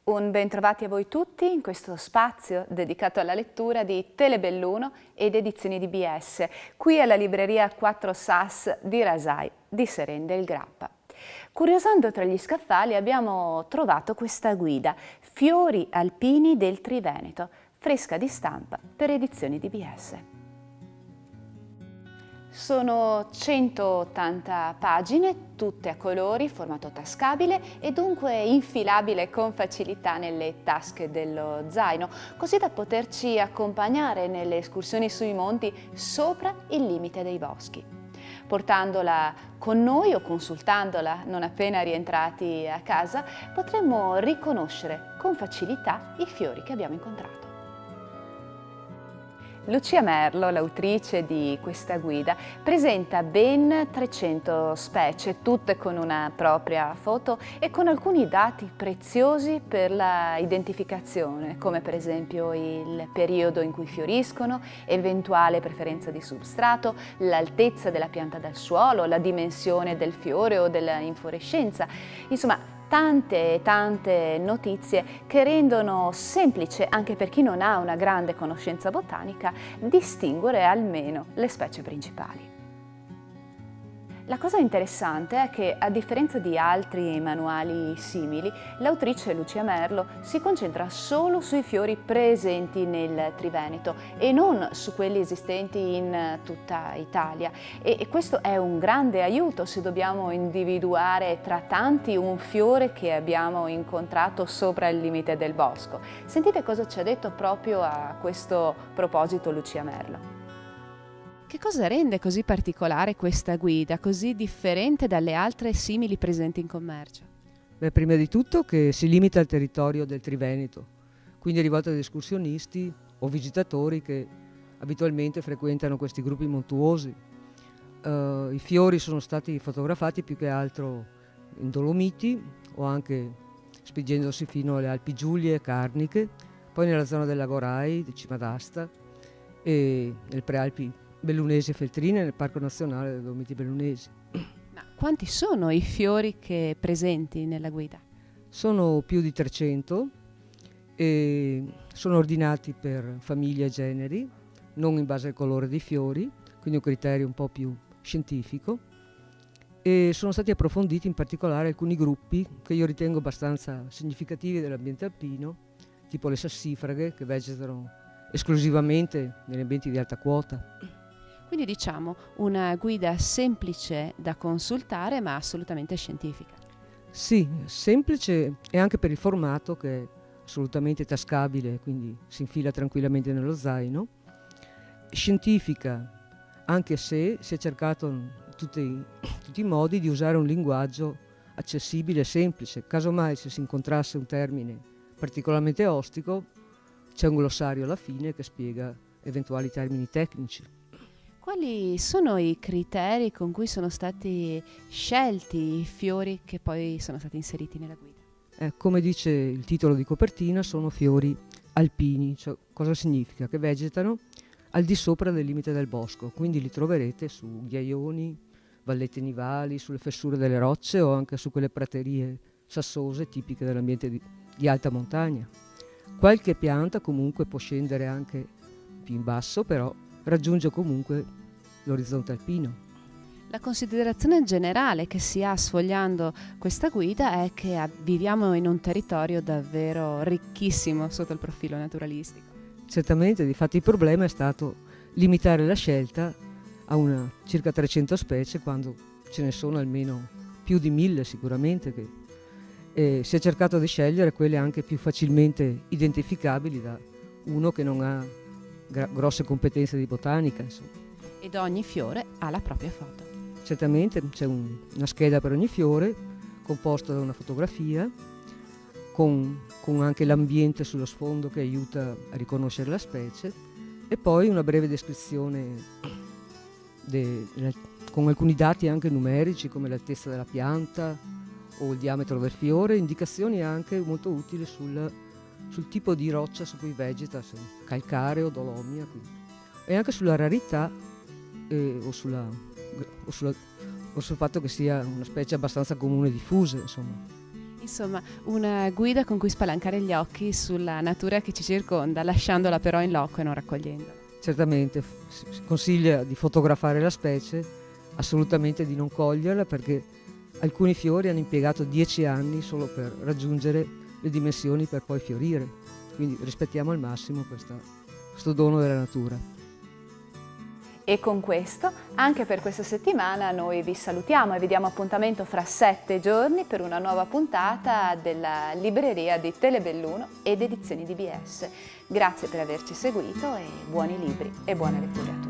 Un bentrovati a voi tutti in questo spazio dedicato alla lettura di Telebelluno ed edizioni DBS, qui alla libreria 4 Sas di Rasai, di Serende il Grappa. Curiosando tra gli scaffali abbiamo trovato questa guida, Fiori alpini del Triveneto, fresca di stampa per edizioni DBS. Sono 180 pagine, tutte a colori, formato tascabile e dunque infilabile con facilità nelle tasche dello zaino, così da poterci accompagnare nelle escursioni sui monti sopra il limite dei boschi. Portandola con noi o consultandola non appena rientrati a casa, potremo riconoscere con facilità i fiori che abbiamo incontrato. Lucia Merlo, l'autrice di questa guida, presenta ben 300 specie, tutte con una propria foto e con alcuni dati preziosi per la identificazione, come per esempio il periodo in cui fioriscono, eventuale preferenza di substrato, l'altezza della pianta dal suolo, la dimensione del fiore o della infiorescenza, insomma tante notizie che rendono semplice, anche per chi non ha una grande conoscenza botanica, distinguere almeno le specie principali. La cosa interessante è che, a differenza di altri manuali simili, l'autrice Lucia Merlo si concentra solo sui fiori presenti nel Triveneto e non su quelli esistenti in tutta Italia. E questo è un grande aiuto se dobbiamo individuare tra tanti un fiore che abbiamo incontrato sopra il limite del bosco. Sentite cosa ci ha detto proprio a questo proposito Lucia Merlo. Che cosa rende così particolare questa guida, così differente dalle altre simili presenti in commercio? Beh, prima di tutto che si limita al territorio del Triveneto, quindi è rivolta ad escursionisti o visitatori che abitualmente frequentano questi gruppi montuosi. I fiori sono stati fotografati più che altro in Dolomiti o anche spingendosi fino alle Alpi Giulie e Carniche, poi nella zona del Lago Rai, di Cima d'Asta e nel Prealpi Bellunesi e Feltrine, nel Parco Nazionale dei Dolomiti Bellunesi. Ma quanti sono i fiori che presenti nella guida? Sono più di 300 e sono ordinati per famiglie e generi, non in base al colore dei fiori, quindi un criterio un po' più scientifico, e sono stati approfonditi in particolare alcuni gruppi che io ritengo abbastanza significativi dell'ambiente alpino, tipo le sassifraghe, che vegetano esclusivamente negli ambienti di alta quota. Quindi diciamo una guida semplice da consultare ma assolutamente scientifica. Sì, semplice e anche per il formato che è assolutamente tascabile, quindi si infila tranquillamente nello zaino. Scientifica, anche se si è cercato in tutti i modi di usare un linguaggio accessibile e semplice. Casomai se si incontrasse un termine particolarmente ostico, c'è un glossario alla fine che spiega eventuali termini tecnici. Quali sono i criteri con cui sono stati scelti i fiori che poi sono stati inseriti nella guida? Come dice il titolo di copertina, sono fiori alpini, cioè cosa significa? Che vegetano al di sopra del limite del bosco, quindi li troverete su ghiaioni, vallette nivali, sulle fessure delle rocce o anche su quelle praterie sassose tipiche dell'ambiente di alta montagna. Qualche pianta comunque può scendere anche più in basso, però raggiunge comunque l'orizzonte alpino. La considerazione generale che si ha sfogliando questa guida è che viviamo in un territorio davvero ricchissimo sotto il profilo naturalistico. Certamente, difatti il problema è stato limitare la scelta a circa 300 specie quando ce ne sono almeno più di 1000 sicuramente, e si è cercato di scegliere quelle anche più facilmente identificabili da uno che non ha grosse competenze di botanica, insomma. Ed ogni fiore ha la propria foto. Certamente c'è una scheda per ogni fiore, composta da una fotografia, con anche l'ambiente sullo sfondo che aiuta a riconoscere la specie, e poi una breve descrizione con alcuni dati anche numerici, come l'altezza della pianta o il diametro del fiore, indicazioni anche molto utili sul tipo di roccia su cui vegeta, se calcareo, dolomia, e anche sulla rarità o sul fatto che sia una specie abbastanza comune e diffusa, insomma. Insomma, una guida con cui spalancare gli occhi sulla natura che ci circonda, lasciandola però in loco e non raccogliendola. Certamente si consiglia di fotografare la specie, assolutamente di non coglierla, perché alcuni fiori hanno impiegato 10 anni solo per raggiungere le dimensioni per poi fiorire. Quindi rispettiamo al massimo questo dono della natura. E con questo, anche per questa settimana, noi vi salutiamo e vi diamo appuntamento fra 7 giorni per una nuova puntata della libreria di Telebelluno ed Edizioni DBS. Grazie per averci seguito e buoni libri e buone letture a tutti.